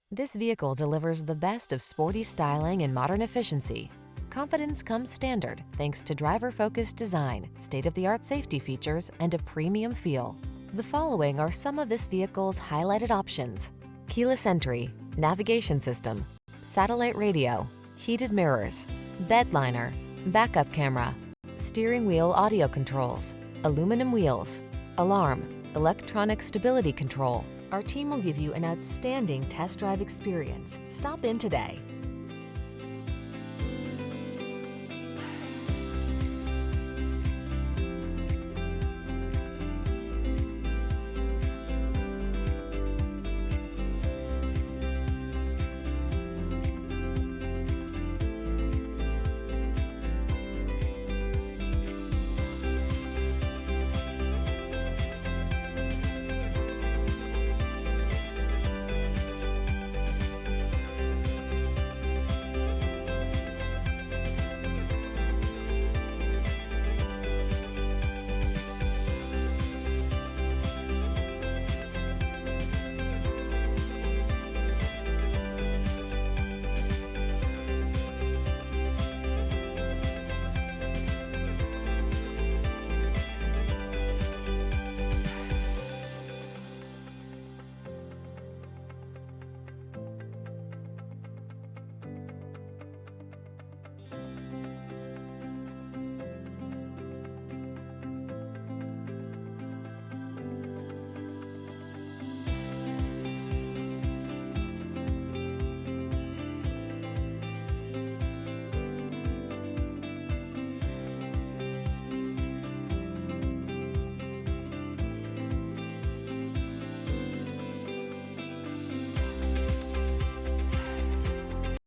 This vehicle delivers the best of sporty styling and modern efficiency. Confidence comes standard thanks to driver-focused design, state-of-the-art safety features, and a premium feel. The following are some of this vehicle's highlighted options: keyless entry, navigation system, satellite radio, heated mirrors, bed liner, backup camera, steering wheel audio controls, aluminum wheels, alarm, electronic stability control. Our team will give you an outstanding test drive experience. Stop in today.